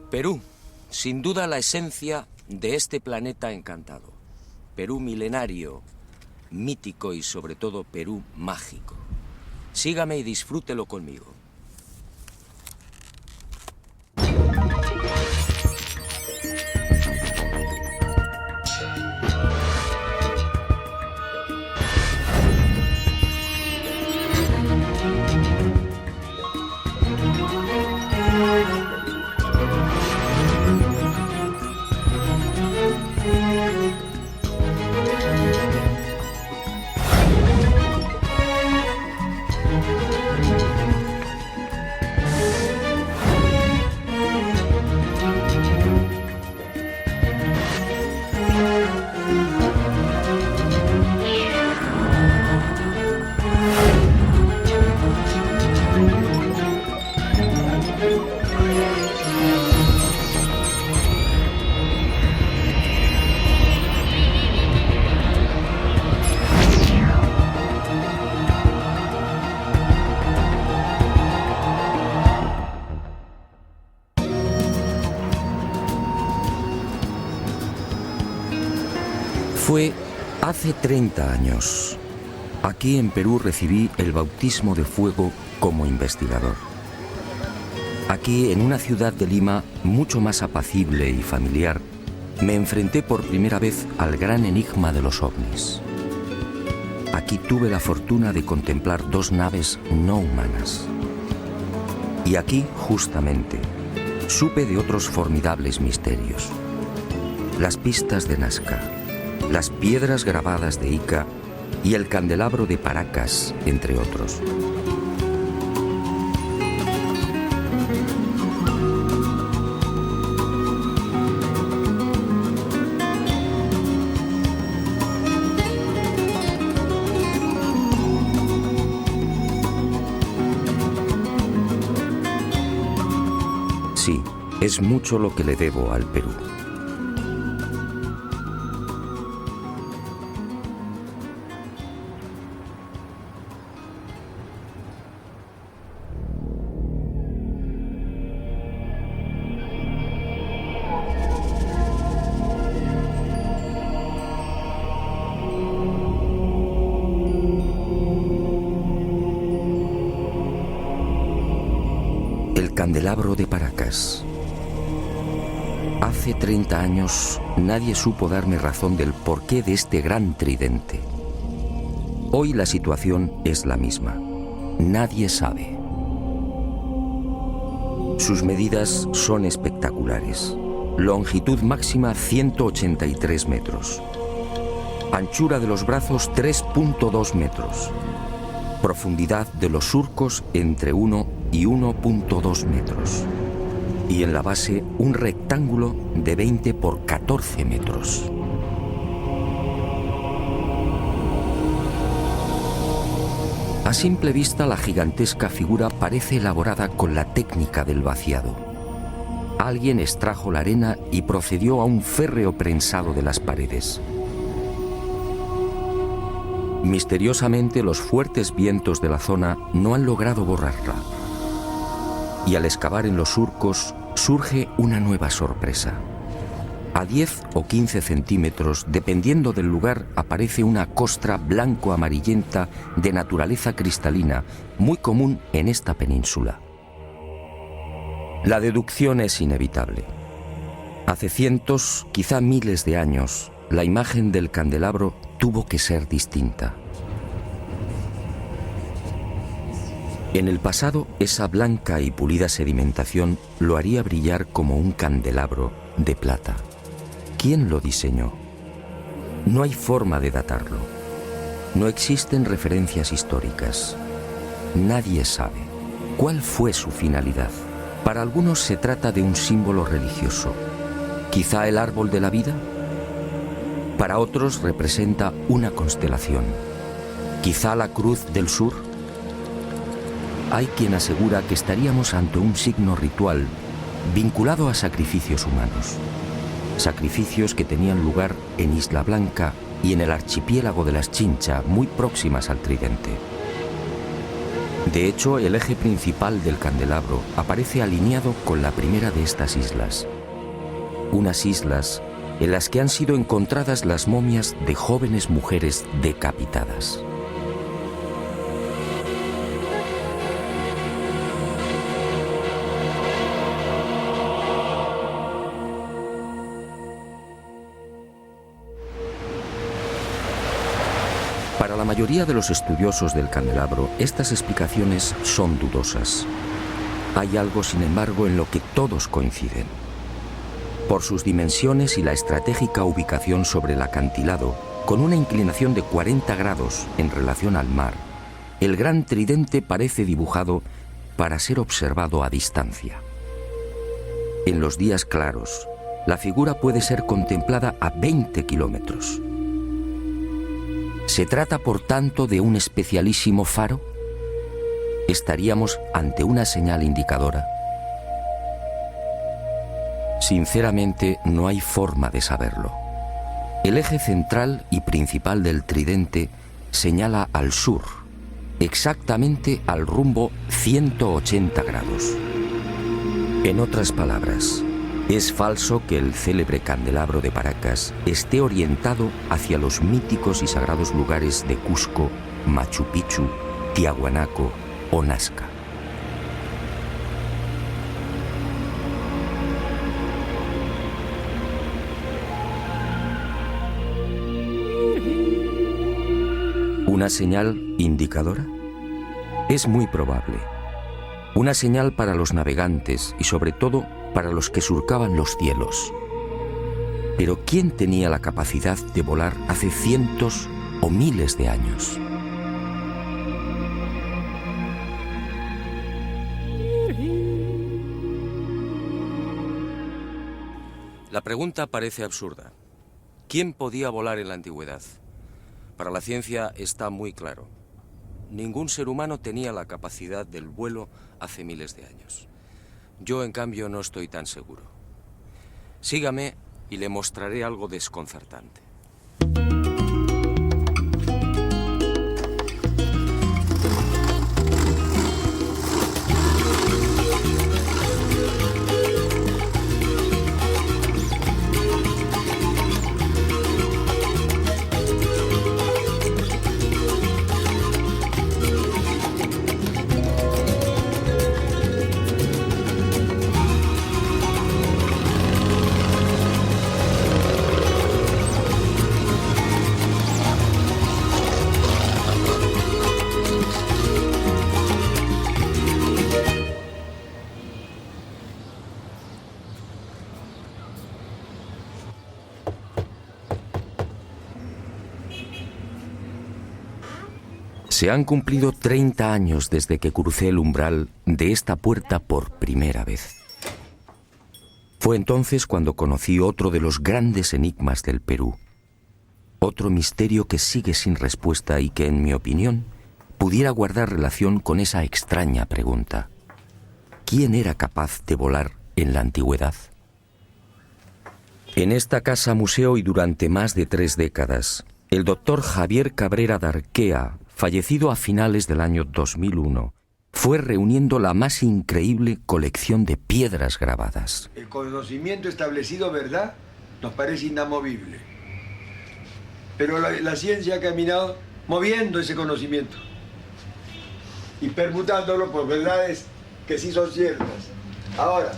Perú, sin duda la esencia de este planeta encantado. Perú milenario, mítico y sobre todo Perú mágico. Sígame y disfrútelo conmigo. Fue hace 30 años. Aquí en Perú recibí el bautismo de fuego como investigador. Aquí, en una ciudad de Lima mucho más apacible y familiar, me enfrenté por primera vez al gran enigma de los ovnis. Aquí tuve la fortuna de contemplar dos naves no humanas. Y aquí, justamente, supe de otros formidables misterios. Las pistas de Nazca, las piedras grabadas de Ica y el candelabro de Paracas, entre otros. Sí, es mucho lo que le debo al Perú. Candelabro de Paracas. Hace 30 años nadie supo darme razón del porqué de este gran tridente. Hoy la situación es la misma. Nadie sabe. Sus medidas son espectaculares. Longitud máxima 183 metros. Anchura de los brazos 3.2 metros. Profundidad de los surcos entre 1 y 1.2 metros. Y en la base un rectángulo de 20 por 14 metros. A simple vista la gigantesca figura parece elaborada con la técnica del vaciado. Alguien extrajo la arena y procedió a un férreo prensado de las paredes. Misteriosamente, los fuertes vientos de la zona no han logrado borrarla. Y al excavar en los surcos, surge una nueva sorpresa. A 10 o 15 centímetros, dependiendo del lugar, aparece una costra blanco-amarillenta de naturaleza cristalina, muy común en esta península. La deducción es inevitable. Hace cientos, quizá miles de años, la imagen del candelabro tuvo que ser distinta. En el pasado, esa blanca y pulida sedimentación lo haría brillar como un candelabro de plata. ¿Quién lo diseñó? No hay forma de datarlo. No existen referencias históricas. Nadie sabe cuál fue su finalidad. Para algunos se trata de un símbolo religioso. ¿Quizá el árbol de la vida? Para otros representa una constelación. ¿Quizá la cruz del sur? Hay quien asegura que estaríamos ante un signo ritual vinculado a sacrificios humanos. Sacrificios que tenían lugar en Isla Blanca y en el archipiélago de las Chincha, muy próximas al tridente. De hecho, el eje principal del candelabro aparece alineado con la primera de estas islas. Unas islas en las que han sido encontradas las momias de jóvenes mujeres decapitadas. Para la mayoría de los estudiosos del candelabro, estas explicaciones son dudosas. Hay algo, sin embargo, en lo que todos coinciden. Por sus dimensiones y la estratégica ubicación sobre el acantilado, con una inclinación de 40 grados en relación al mar, el gran tridente parece dibujado para ser observado a distancia. En los días claros, la figura puede ser contemplada a 20 kilómetros. ¿Se trata, por tanto, de un especialísimo faro? ¿Estaríamos ante una señal indicadora? Sinceramente, no hay forma de saberlo. El eje central y principal del tridente señala al sur, exactamente al rumbo 180 grados. En otras palabras, es falso que el célebre candelabro de Paracas esté orientado hacia los míticos y sagrados lugares de Cusco, Machu Picchu, Tiahuanaco o Nazca. ¿Una señal indicadora? Es muy probable. Una señal para los navegantes y sobre todo para los que surcaban los cielos. Pero ¿quién tenía la capacidad de volar hace cientos o miles de años? La pregunta parece absurda. ¿Quién podía volar en la antigüedad? Para la ciencia está muy claro. Ningún ser humano tenía la capacidad del vuelo hace miles de años. Yo, en cambio, no estoy tan seguro. Sígame y le mostraré algo desconcertante. Se han cumplido 30 años desde que crucé el umbral de esta puerta por primera vez. Fue entonces cuando conocí otro de los grandes enigmas del Perú. Otro misterio que sigue sin respuesta y que, en mi opinión, pudiera guardar relación con esa extraña pregunta. ¿Quién era capaz de volar en la antigüedad? En esta casa museo y durante más de 3 décadas, el doctor Javier Cabrera Darquea, fallecido a finales del año 2001, fue reuniendo la más increíble colección de piedras grabadas. El conocimiento establecido, ¿verdad?, nos parece inamovible. Pero la ciencia ha caminado moviendo ese conocimiento y permutándolo por verdades que sí son ciertas. Ahora,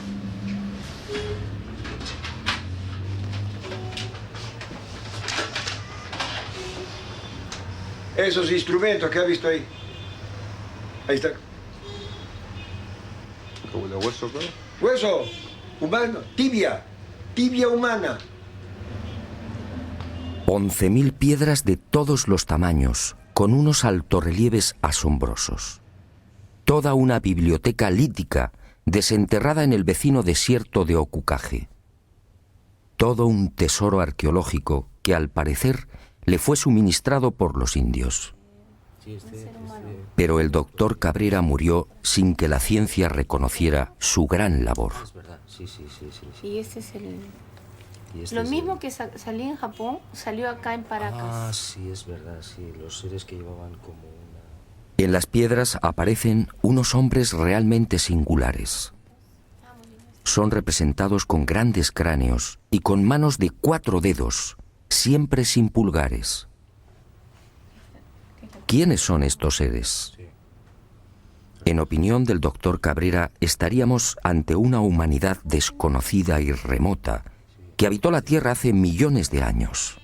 esos instrumentos que ha visto ahí. Ahí está. ¿Como el hueso, claro? Hueso humano, tibia humana. 11.000 piedras de todos los tamaños, con unos altorrelieves asombrosos. Toda una biblioteca lítica desenterrada en el vecino desierto de Ocucaje. Todo un tesoro arqueológico que, al parecer, le fue suministrado por los indios. Pero el doctor Cabrera murió sin que la ciencia reconociera su gran labor. Es verdad, sí. Y este es el... Lo mismo que salió en Japón, salió acá en Paracas. Ah, sí, es verdad, sí. Los seres que llevaban como una... En las piedras aparecen unos hombres realmente singulares. Son representados con grandes cráneos y con manos de 4 dedos, siempre sin pulgares. ¿Quiénes son estos seres? En opinión del doctor Cabrera, estaríamos ante una humanidad desconocida y remota que habitó la Tierra hace millones de años.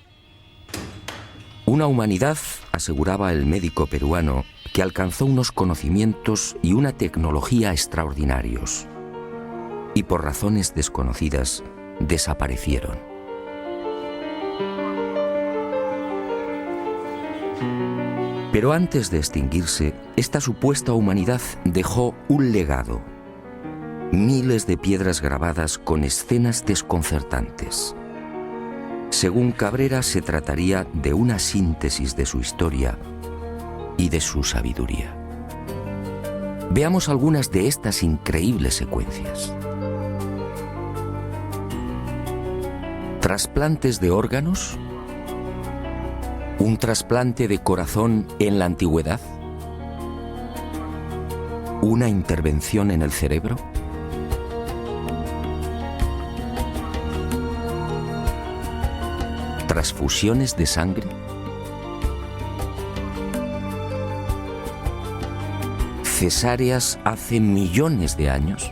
Una humanidad, aseguraba el médico peruano, que alcanzó unos conocimientos y una tecnología extraordinarios. Y por razones desconocidas, desaparecieron. Pero antes de extinguirse, esta supuesta humanidad dejó un legado. Miles de piedras grabadas con escenas desconcertantes. Según Cabrera, se trataría de una síntesis de su historia y de su sabiduría. Veamos algunas de estas increíbles secuencias. ¿Trasplantes de órganos? ¿Un trasplante de corazón en la antigüedad? ¿Una intervención en el cerebro? ¿Transfusiones de sangre? ¿Cesáreas hace millones de años?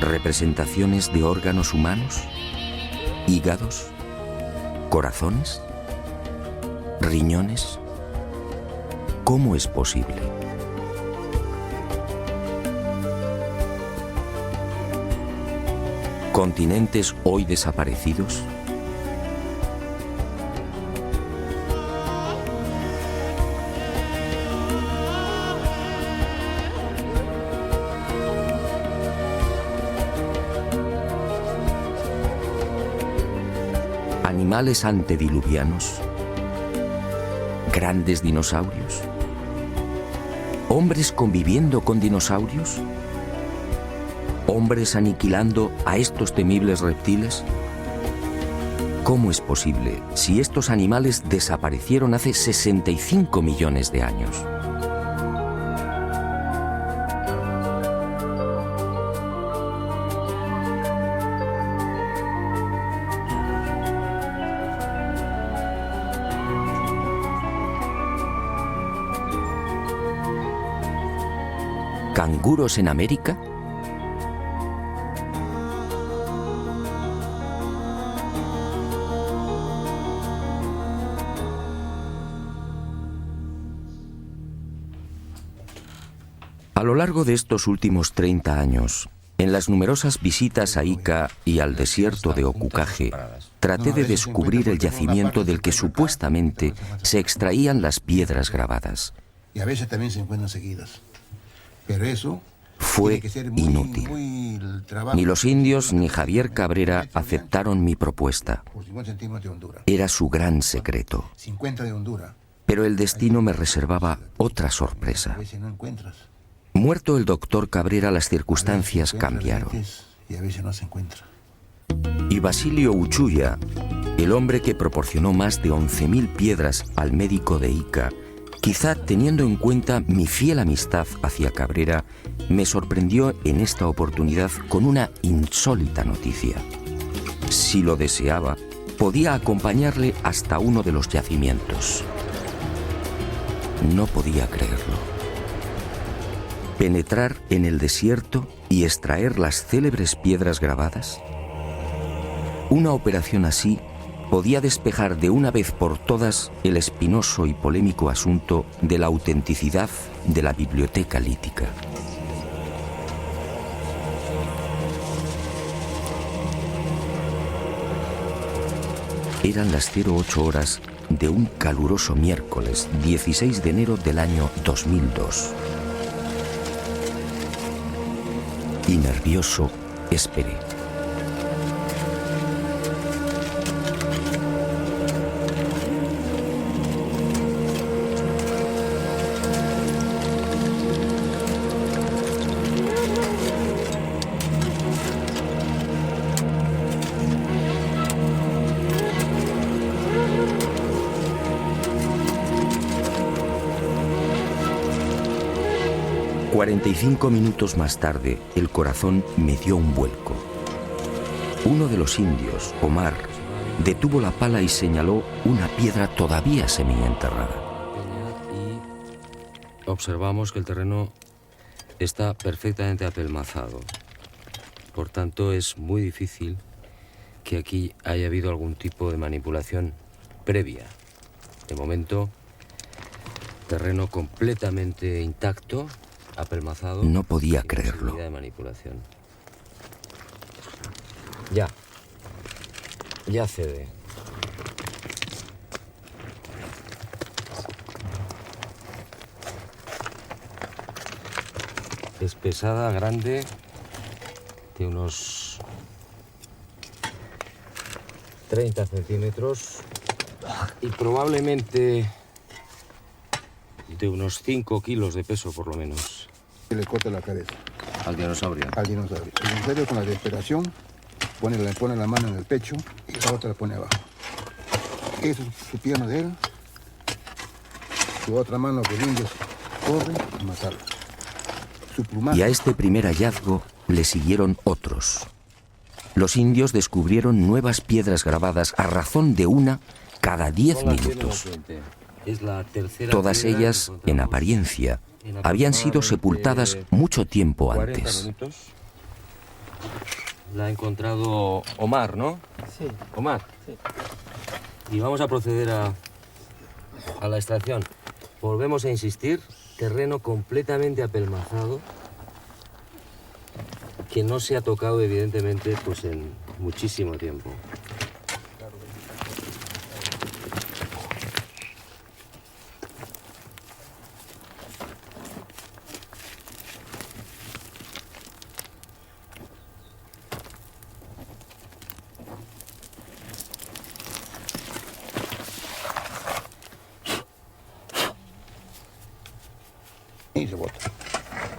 ¿Representaciones de órganos humanos? ¿Hígados? ¿Corazones? ¿Riñones? ¿Cómo es posible? ¿Continentes hoy desaparecidos? ¿Animales antediluvianos? ¿Grandes dinosaurios? ¿Hombres conviviendo con dinosaurios? ¿Hombres aniquilando a estos temibles reptiles? ¿Cómo es posible si estos animales desaparecieron hace 65 millones de años? ¿Canguros en América? A lo largo de estos últimos 30 años, en las numerosas visitas a Ica y al desierto de Ocucaje, traté de descubrir el yacimiento del que supuestamente se extraían las piedras grabadas. Y a veces también se encuentran seguidas. Pero eso fue inútil. Ni los indios ni Javier Cabrera aceptaron mi propuesta. Era su gran secreto. Pero el destino me reservaba otra sorpresa. Muerto el doctor Cabrera, las circunstancias cambiaron. Y Basilio Uchuya, el hombre que proporcionó más de 11.000 piedras al médico de Ica, quizá teniendo en cuenta mi fiel amistad hacia Cabrera, me sorprendió en esta oportunidad con una insólita noticia. Si lo deseaba, podía acompañarle hasta uno de los yacimientos. No podía creerlo. ¿Penetrar en el desierto y extraer las célebres piedras grabadas? Una operación así podía despejar de una vez por todas el espinoso y polémico asunto de la autenticidad de la biblioteca lítica. Eran las 08 horas de un caluroso miércoles 16 de enero del año 2002. Y nervioso, esperé. 45 minutos más tarde, el corazón me dio un vuelco. Uno de los indios, Omar, detuvo la pala y señaló una piedra todavía semienterrada. Y observamos que el terreno está perfectamente apelmazado. Por tanto, es muy difícil que aquí haya habido algún tipo de manipulación previa. De momento, terreno completamente intacto, apelmazado. No podía sin creerlo. posibilidad de manipulación. Ya cede. Es pesada, grande, de unos 30 centímetros y probablemente de unos 5 kilos de peso por lo menos. Y le corta la cabeza Al dinosaurio. al dinosaurio. El dinosaurio con la desesperación pone la mano en el pecho y la otra la pone abajo. Eso es su pierna de él. Su otra mano que el indio corre a matarlo. Su plumaje. Y a este primer hallazgo le siguieron otros. Los indios descubrieron nuevas piedras grabadas a razón de una cada 10 minutos. Es la tercera Todas piedra ellas, que en encontramos apariencia, en habían sido aproximadamente sepultadas mucho tiempo 40 antes. minutos. La ha encontrado Omar, ¿no? Sí. Omar. Sí. Y vamos a proceder a la extracción. Volvemos a insistir, terreno completamente apelmazado, que no se ha tocado evidentemente pues en muchísimo tiempo. Y se bota.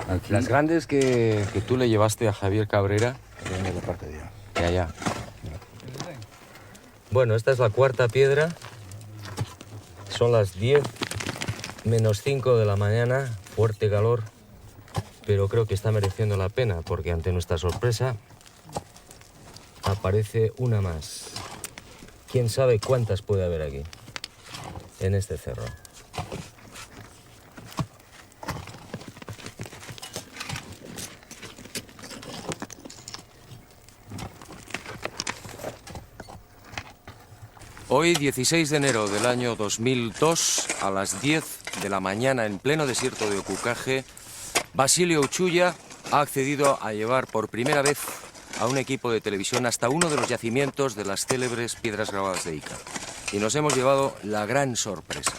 Aquí, Las grandes que tú le llevaste a Javier Cabrera, en la parte de allá. de allá. Bueno, esta es la cuarta piedra. Son las 10 menos 5 de la mañana, fuerte calor, pero creo que está mereciendo la pena porque ante nuestra sorpresa aparece una más. ¿Quién sabe cuántas puede haber aquí, en este cerro? Hoy, 16 de enero del año 2002, a las 10 de la mañana, en pleno desierto de Ocucaje, Basilio Uchuya ha accedido a llevar por primera vez a un equipo de televisión hasta uno de los yacimientos de las célebres piedras grabadas de Ica. Y nos hemos llevado la gran sorpresa.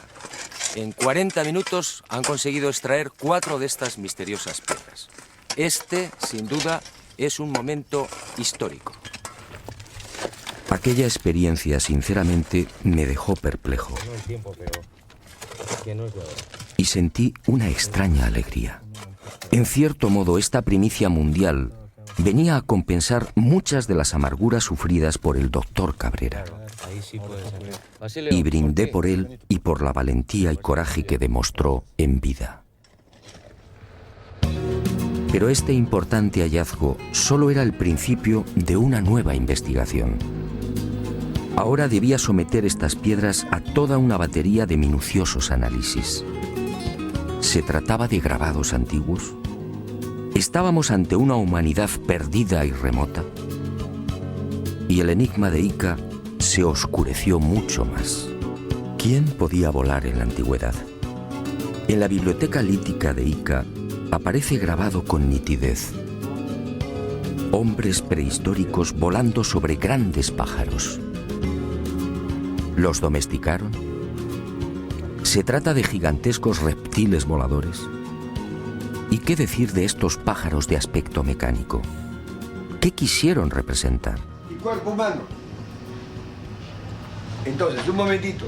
En 40 minutos han conseguido extraer 4 de estas misteriosas piedras. Este, sin duda, es un momento histórico. Aquella experiencia, sinceramente, me dejó perplejo No el tiempo, pero que no es de ahora. y sentí una extraña alegría. En cierto modo, esta primicia mundial venía a compensar muchas de las amarguras sufridas por el doctor Cabrera. Ahí sí puede ser. Basilio, Y brindé qué? por él y por la valentía y coraje que demostró en vida. Pero este importante hallazgo solo era el principio de una nueva investigación. Ahora debía someter estas piedras a toda una batería de minuciosos análisis. ¿Se trataba de grabados antiguos? ¿Estábamos ante una humanidad perdida y remota? Y el enigma de Ica se oscureció mucho más. ¿Quién podía volar en la antigüedad? En la biblioteca lítica de Ica aparece grabado con nitidez: hombres prehistóricos volando sobre grandes pájaros. ¿Los domesticaron? ¿Se trata de gigantescos reptiles voladores? ¿Y qué decir de estos pájaros de aspecto mecánico? ¿Qué quisieron representar? Y cuerpo humano. Entonces, un momentito.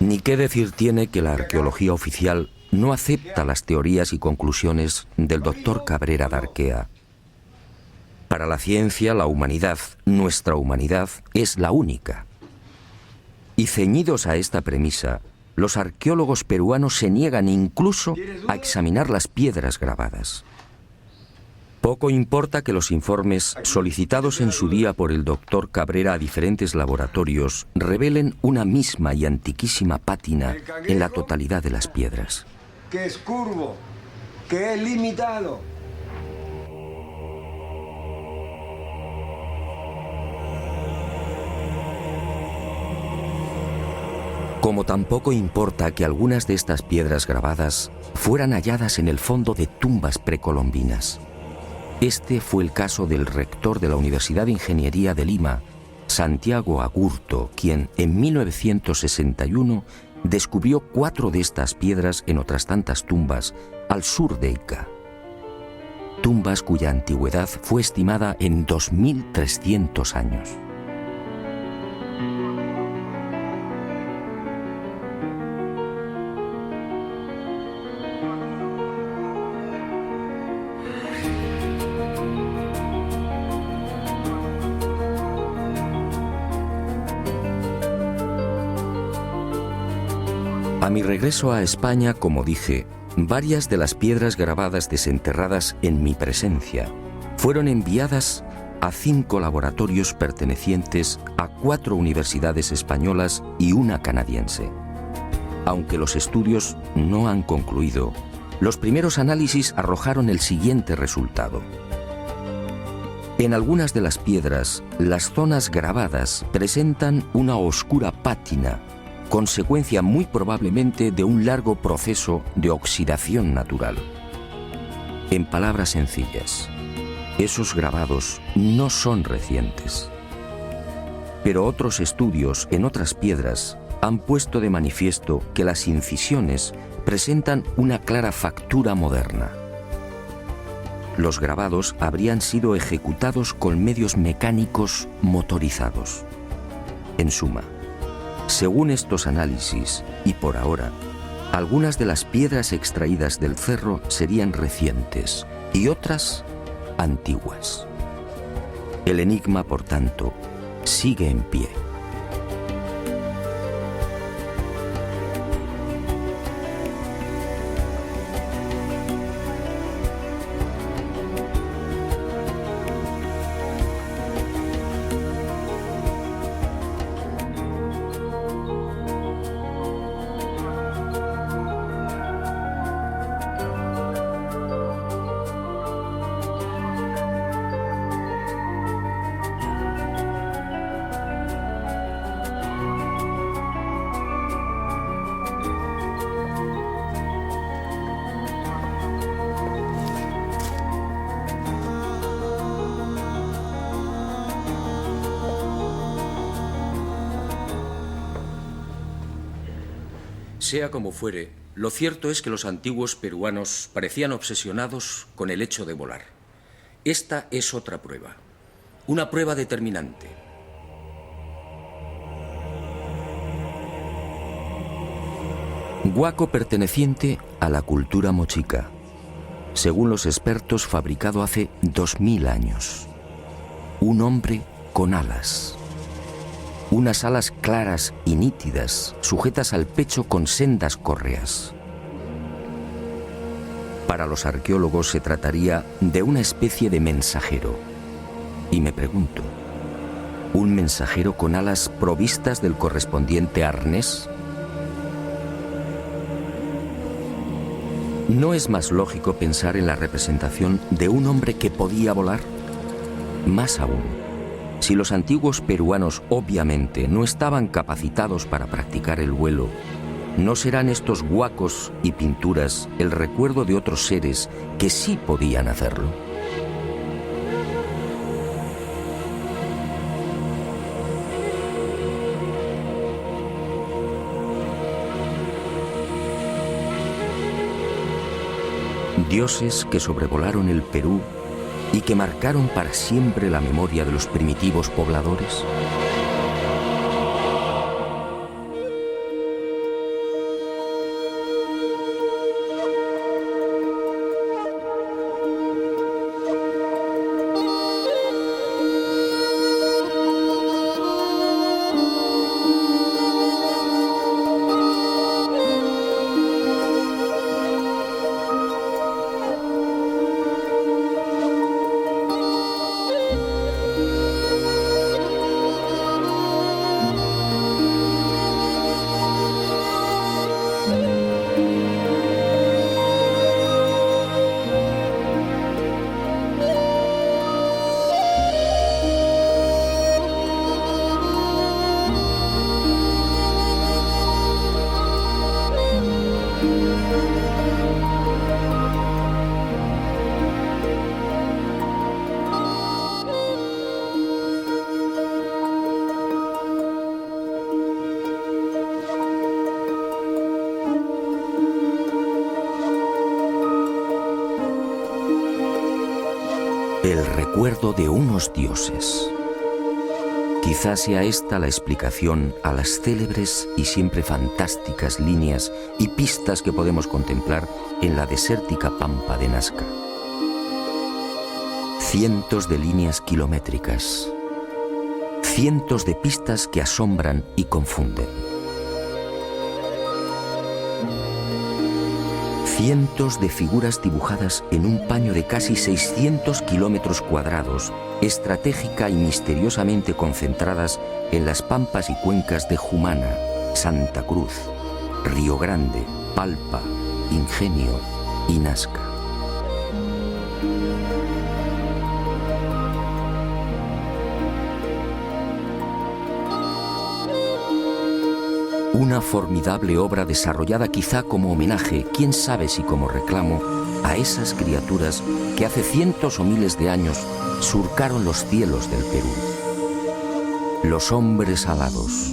Ni qué decir tiene que la arqueología oficial no acepta las teorías y conclusiones del doctor Cabrera de Arquea. Para la ciencia, la humanidad, nuestra humanidad, es la única. Y ceñidos a esta premisa, los arqueólogos peruanos se niegan incluso a examinar las piedras grabadas. Poco importa que los informes solicitados en su día por el doctor Cabrera a diferentes laboratorios revelen una misma y antiquísima pátina en la totalidad de las piedras. Que es curvo, que es limitado. Como tampoco importa que algunas de estas piedras grabadas fueran halladas en el fondo de tumbas precolombinas. Este fue el caso del rector de la Universidad de Ingeniería de Lima, Santiago Agurto, quien en 1961 descubrió 4 de estas piedras en otras tantas tumbas al sur de Ica. Tumbas cuya antigüedad fue estimada en 2.300 años. A mi regreso a España, como dije, varias de las piedras grabadas desenterradas en mi presencia fueron enviadas a 5 laboratorios pertenecientes a 4 universidades españolas y una canadiense. Aunque los estudios no han concluido, los primeros análisis arrojaron el siguiente resultado. En algunas de las piedras, las zonas grabadas presentan una oscura pátina, consecuencia muy probablemente de un largo proceso de oxidación natural. En palabras sencillas, esos grabados no son recientes. Pero otros estudios en otras piedras han puesto de manifiesto que las incisiones presentan una clara factura moderna. Los grabados habrían sido ejecutados con medios mecánicos motorizados. En suma, según estos análisis, y por ahora, algunas de las piedras extraídas del cerro serían recientes y otras antiguas. El enigma, por tanto, sigue en pie. Sea como fuere, lo cierto es que los antiguos peruanos parecían obsesionados con el hecho de volar. Esta es otra prueba, una prueba determinante. Huaco perteneciente a la cultura mochica, según los expertos fabricado hace 2000 años. Un hombre con alas. Unas alas claras y nítidas, sujetas al pecho con sendas correas. Para los arqueólogos se trataría de una especie de mensajero. Y me pregunto, ¿un mensajero con alas provistas del correspondiente arnés? ¿No es más lógico pensar en la representación de un hombre que podía volar? Más aún, si los antiguos peruanos obviamente no estaban capacitados para practicar el vuelo, ¿no serán estos huacos y pinturas el recuerdo de otros seres que sí podían hacerlo? Dioses que sobrevolaron el Perú y que marcaron para siempre la memoria de los primitivos pobladores. El recuerdo de unos dioses. Quizás sea esta la explicación a las célebres y siempre fantásticas líneas y pistas que podemos contemplar en la desértica pampa de Nazca. Cientos de líneas kilométricas, cientos de pistas que asombran y confunden. Cientos de figuras dibujadas en un paño de casi 600 kilómetros cuadrados, estratégica y misteriosamente concentradas en las pampas y cuencas de Jumana, Santa Cruz, Río Grande, Palpa, Ingenio y Nazca. Una formidable obra desarrollada quizá como homenaje, quién sabe si como reclamo, a esas criaturas que hace cientos o miles de años surcaron los cielos del Perú. Los hombres alados,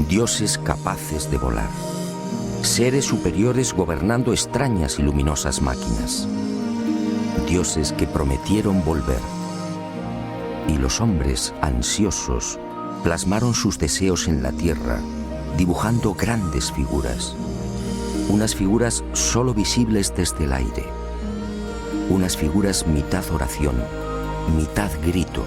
dioses capaces de volar, seres superiores gobernando extrañas y luminosas máquinas, dioses que prometieron volver. Y los hombres ansiosos plasmaron sus deseos en la tierra, dibujando grandes figuras, unas figuras solo visibles desde el aire, unas figuras mitad oración, mitad grito.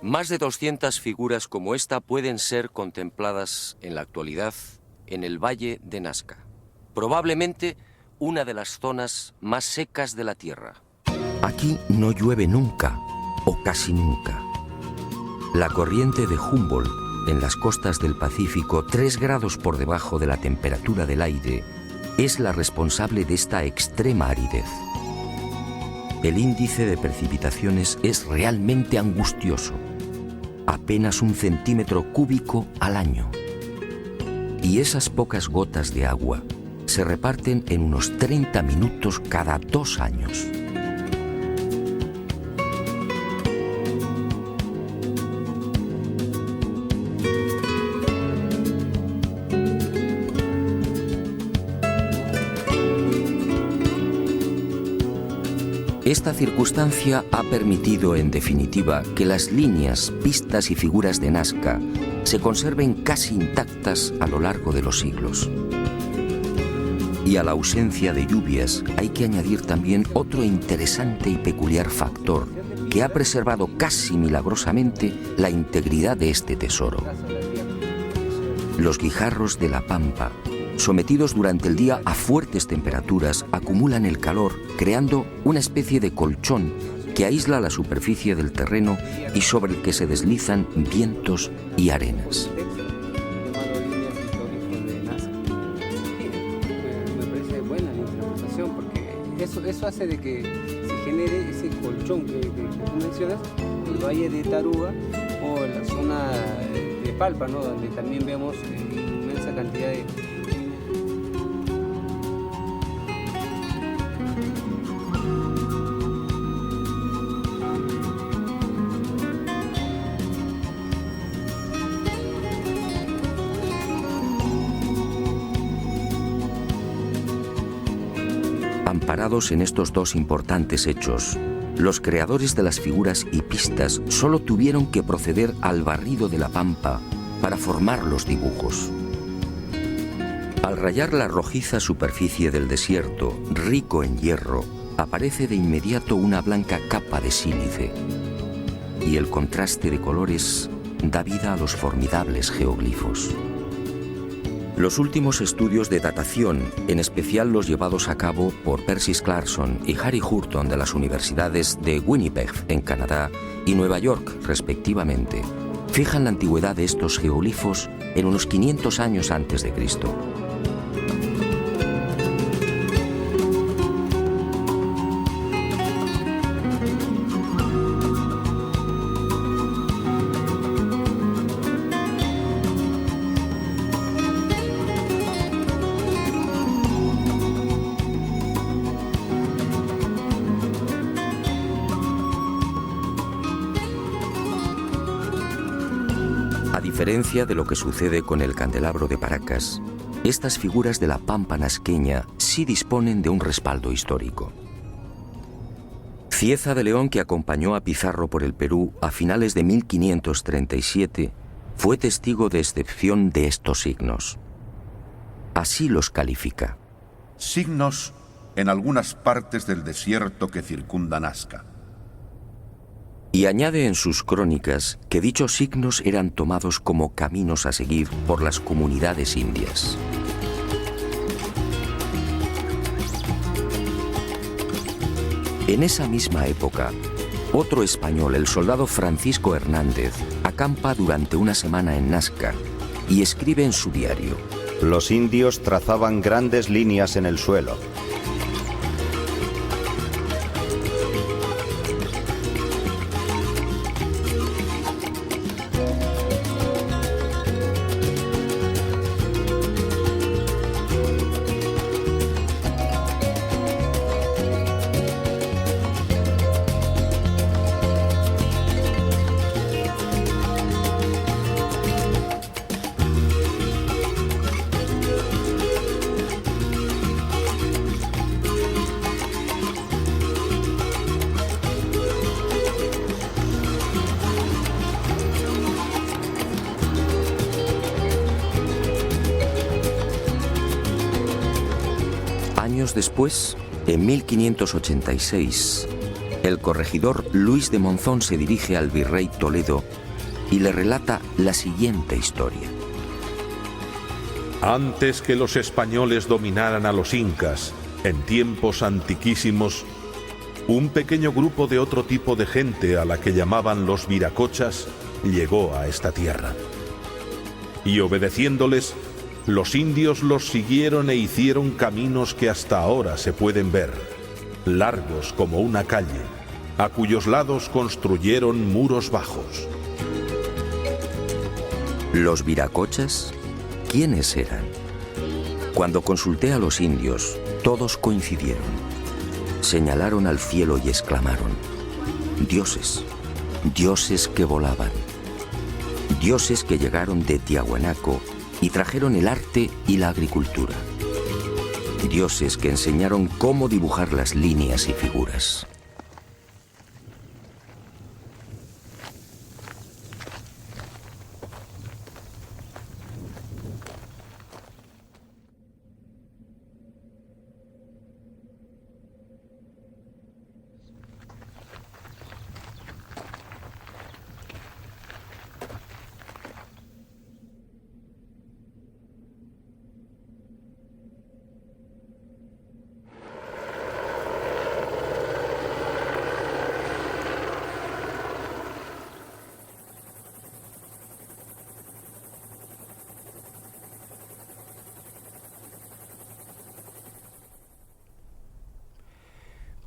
Más de 200 figuras como esta pueden ser contempladas en la actualidad en el Valle de Nazca, probablemente una de las zonas más secas de la Tierra. Aquí no llueve nunca, o casi nunca. La corriente de Humboldt en las costas del Pacífico, 3 grados por debajo de la temperatura del aire, es la responsable de esta extrema aridez. El índice de precipitaciones es realmente angustioso, apenas 1 centímetro cúbico al año. Y esas pocas gotas de agua se reparten en unos 30 minutos cada 2 años. Esta circunstancia ha permitido, en definitiva, que las líneas, pistas y figuras de Nazca se conserven casi intactas a lo largo de los siglos. Y a la ausencia de lluvias hay que añadir también otro interesante y peculiar factor que ha preservado casi milagrosamente la integridad de este tesoro. Los guijarros de la pampa, sometidos durante el día a fuertes temperaturas, acumulan el calor, creando una especie de colchón que aísla la superficie del terreno y sobre el que se deslizan vientos y arenas. Me parece buena la interpretación porque eso hace de que se genere ese colchón que tú mencionas, el Valle de Taruga o en la zona de Palpa, ¿no? Donde también vemos inmensa cantidad de... Amparados en estos dos importantes hechos, los creadores de las figuras y pistas solo tuvieron que proceder al barrido de la pampa para formar los dibujos. Al rayar la rojiza superficie del desierto, rico en hierro, aparece de inmediato una blanca capa de sílice, y el contraste de colores da vida a los formidables geoglifos. Los últimos estudios de datación, en especial los llevados a cabo por Percy Clarkson y Harry Hurton de las universidades de Winnipeg, en Canadá, y Nueva York, respectivamente, fijan la antigüedad de estos geoglifos en unos 500 años antes de Cristo. A diferencia de lo que sucede con el candelabro de Paracas, estas figuras de la pampa nasqueña sí disponen de un respaldo histórico. Cieza de León, que acompañó a Pizarro por el Perú a finales de 1537, fue testigo de excepción de estos signos. Así los califica. Signos en algunas partes del desierto que circunda Nazca. Y añade en sus crónicas que dichos signos eran tomados como caminos a seguir por las comunidades indias. En esa misma época, otro español, el soldado Francisco Hernández, acampa durante una semana en Nazca y escribe en su diario: Los indios trazaban grandes líneas en el suelo. Años después, en 1586, el corregidor Luis de Monzón se dirige al virrey Toledo y le relata la siguiente historia. Antes que los españoles dominaran a los incas, en tiempos antiquísimos, un pequeño grupo de otro tipo de gente a la que llamaban los viracochas llegó a esta tierra. Y obedeciéndoles, los indios los siguieron e hicieron caminos que hasta ahora se pueden ver, largos como una calle, a cuyos lados construyeron muros bajos. ¿Los viracochas? ¿Quiénes eran? Cuando consulté a los indios, todos coincidieron. Señalaron al cielo y exclamaron: dioses, dioses que volaban, dioses que llegaron de Tiahuanaco y trajeron el arte y la agricultura, dioses que enseñaron cómo dibujar las líneas y figuras.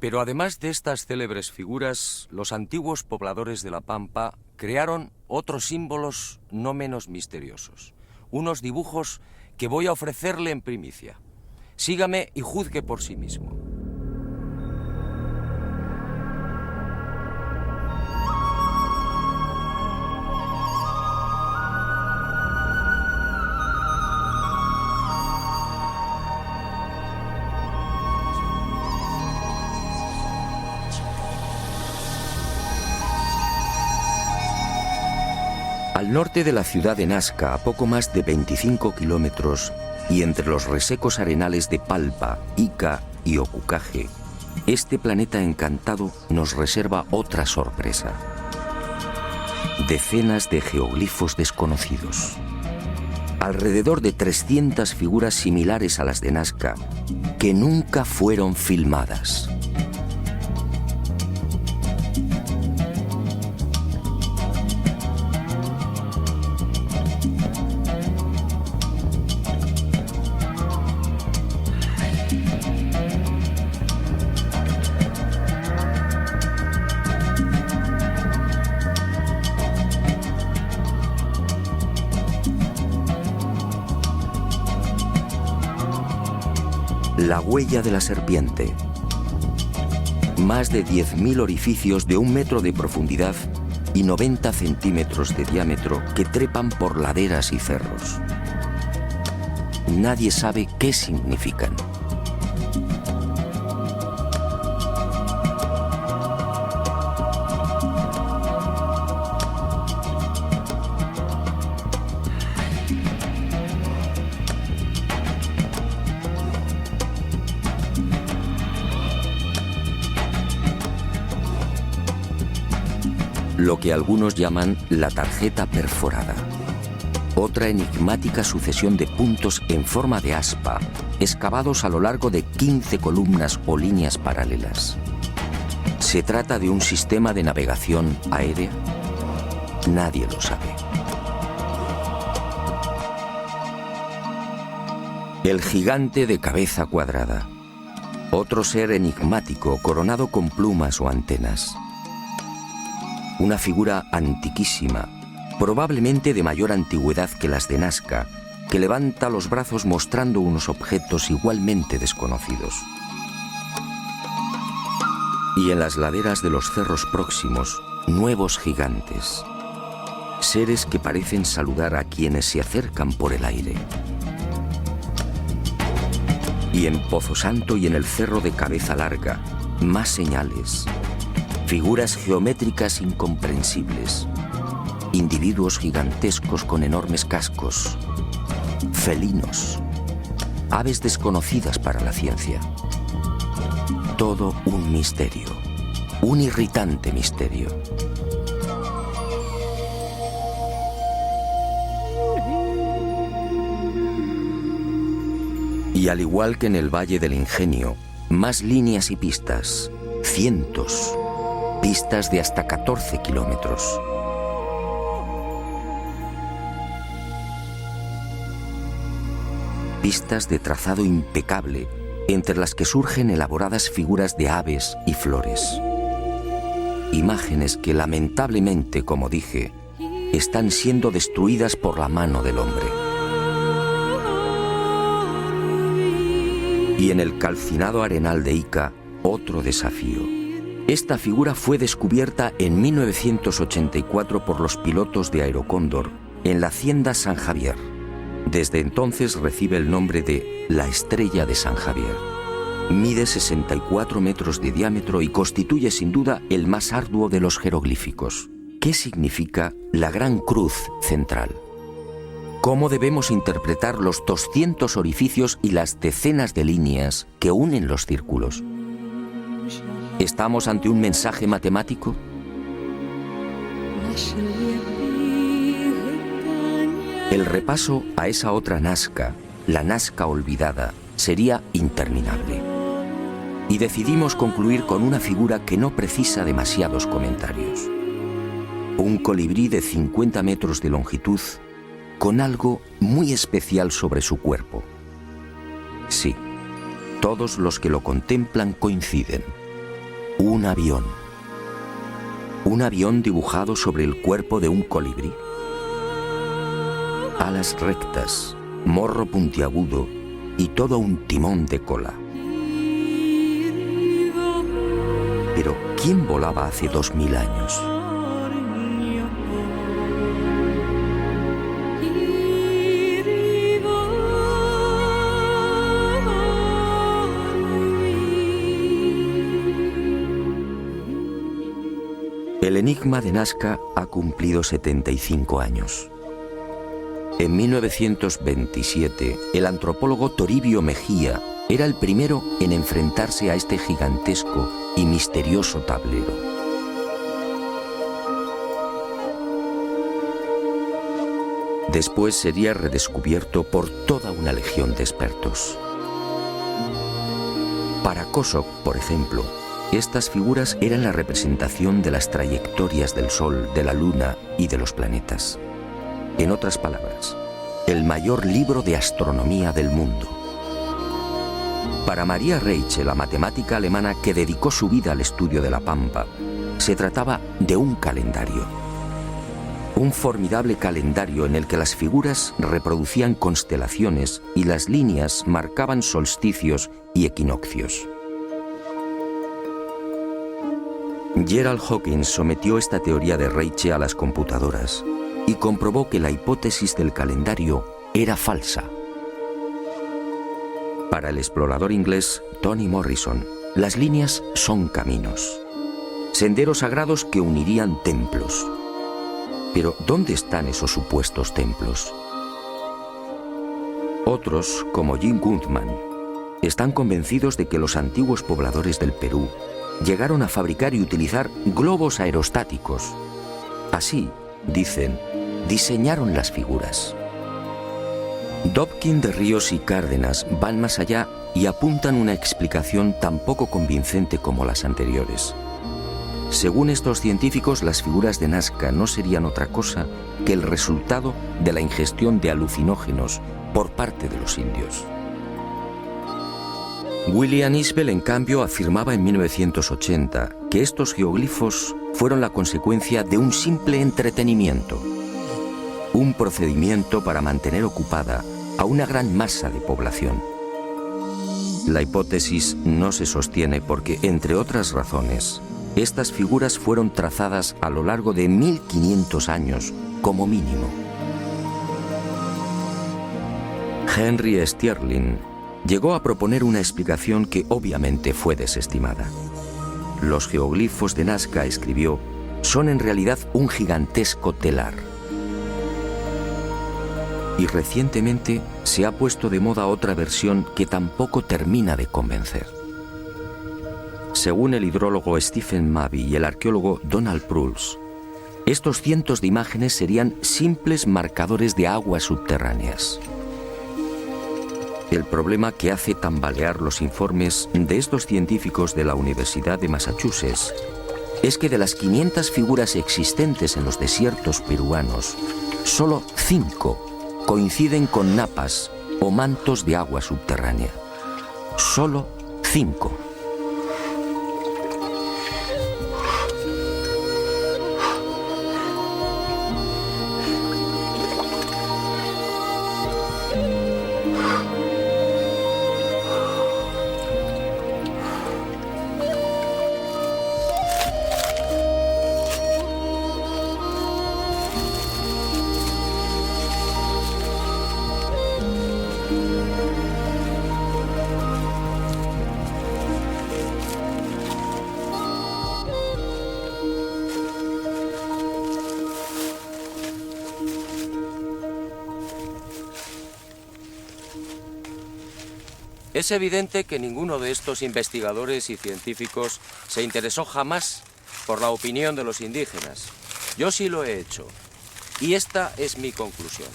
Pero además de estas célebres figuras, los antiguos pobladores de La Pampa crearon otros símbolos no menos misteriosos. Unos dibujos que voy a ofrecerle en primicia. Sígame y juzgue por sí mismo. Al norte de la ciudad de Nazca, a poco más de 25 kilómetros, y entre los resecos arenales de Palpa, Ica y Ocucaje, este planeta encantado nos reserva otra sorpresa. Decenas de geoglifos desconocidos. Alrededor de 300 figuras similares a las de Nazca, que nunca fueron filmadas. La huella de la serpiente. Más de 10.000 orificios de 1 metro de profundidad y 90 centímetros de diámetro que trepan por laderas y cerros. Nadie sabe qué significan. Lo que algunos llaman la tarjeta perforada. Otra enigmática sucesión de puntos en forma de aspa, excavados a lo largo de 15 columnas o líneas paralelas. ¿Se trata de un sistema de navegación aérea? Nadie lo sabe. El gigante de cabeza cuadrada. Otro ser enigmático coronado con plumas o antenas. Una figura antiquísima, probablemente de mayor antigüedad que las de Nazca, que levanta los brazos mostrando unos objetos igualmente desconocidos. Y en las laderas de los cerros próximos, nuevos gigantes. Seres que parecen saludar a quienes se acercan por el aire. Y en Pozo Santo y en el cerro de Cabeza Larga, más señales. Figuras geométricas incomprensibles, individuos gigantescos con enormes cascos, felinos, aves desconocidas para la ciencia. Todo un misterio, un irritante misterio. Y al igual que en el Valle del Ingenio, más líneas y pistas, cientos. Pistas de hasta 14 kilómetros. Pistas de trazado impecable, entre las que surgen elaboradas figuras de aves y flores. Imágenes que lamentablemente, como dije, están siendo destruidas por la mano del hombre. Y en el calcinado arenal de Ica, otro desafío. Esta figura fue descubierta en 1984 por los pilotos de Aerocóndor en la hacienda San Javier. Desde entonces recibe el nombre de la Estrella de San Javier. Mide 64 metros de diámetro y constituye sin duda el más arduo de los jeroglíficos. ¿Qué significa la Gran Cruz central? ¿Cómo debemos interpretar los 200 orificios y las decenas de líneas que unen los círculos? ¿Estamos ante un mensaje matemático? El repaso a esa otra Nazca, la Nazca olvidada, sería interminable. Y decidimos concluir con una figura que no precisa demasiados comentarios. Un colibrí de 50 metros de longitud, con algo muy especial sobre su cuerpo. Sí, todos los que lo contemplan coinciden. un avión. Un avión dibujado sobre el cuerpo de un colibrí. Alas rectas, morro puntiagudo y todo un timón de cola. Pero, ¿quién volaba hace 2000 años? El enigma de Nazca ha cumplido 75 años. En 1927, el antropólogo Toribio Mejía era el primero en enfrentarse a este gigantesco y misterioso tablero. Después sería redescubierto por toda una legión de expertos. Para Kosok, por ejemplo, estas figuras eran la representación de las trayectorias del Sol, de la Luna y de los planetas. En otras palabras, el mayor libro de astronomía del mundo. Para Maria Reiche, la matemática alemana que dedicó su vida al estudio de la Pampa, se trataba de un calendario. Un formidable calendario en el que las figuras reproducían constelaciones y las líneas marcaban solsticios y equinoccios. Gerald Hawkins sometió esta teoría de Reiche a las computadoras y comprobó que la hipótesis del calendario era falsa. Para el explorador inglés Tony Morrison, las líneas son caminos, senderos sagrados que unirían templos. Pero, ¿dónde están esos supuestos templos? Otros, como Jim Gutman, están convencidos de que los antiguos pobladores del Perú llegaron a fabricar y utilizar globos aerostáticos. Así, dicen, diseñaron las figuras. Dobkin, de Ríos y Cárdenas van más allá y apuntan una explicación tan poco convincente como las anteriores. Según estos científicos, las figuras de Nazca no serían otra cosa que el resultado de la ingestión de alucinógenos por parte de los indios. William Isbell, en cambio, afirmaba en 1980 que estos geoglifos fueron la consecuencia de un simple entretenimiento, un procedimiento para mantener ocupada a una gran masa de población. La hipótesis no se sostiene porque, entre otras razones, estas figuras fueron trazadas a lo largo de 1500 años como mínimo. Henry Sterling llegó a proponer una explicación que obviamente fue desestimada. Los geoglifos de Nazca, escribió, son en realidad un gigantesco telar. Y recientemente se ha puesto de moda otra versión que tampoco termina de convencer. Según el hidrólogo Stephen Mabey y el arqueólogo Donald Prulls, estos cientos de imágenes serían simples marcadores de aguas subterráneas. El problema que hace tambalear los informes de estos científicos de la Universidad de Massachusetts es que de las 500 figuras existentes en los desiertos peruanos, solo 5 coinciden con napas o mantos de agua subterránea. Solo 5. Es evidente que ninguno de estos investigadores y científicos se interesó jamás por la opinión de los indígenas. Yo sí lo he hecho. Y esta es mi conclusión.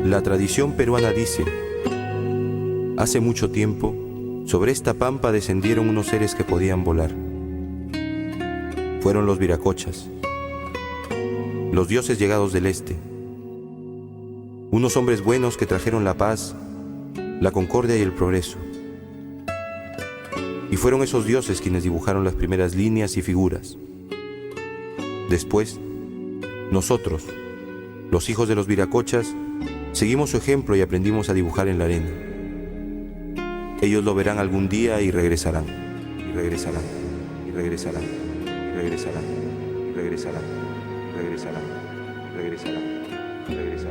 La tradición peruana dice: hace mucho tiempo, sobre esta pampa descendieron unos seres que podían volar. Fueron los viracochas, los dioses llegados del este. Unos hombres buenos que trajeron la paz, la concordia y el progreso. Y fueron esos dioses quienes dibujaron las primeras líneas y figuras. Después, nosotros, los hijos de los viracochas, seguimos su ejemplo y aprendimos a dibujar en la arena. Ellos lo verán algún día y regresarán, y regresarán, y regresarán, y regresarán, y regresarán, y regresarán, y regresarán, y regresarán.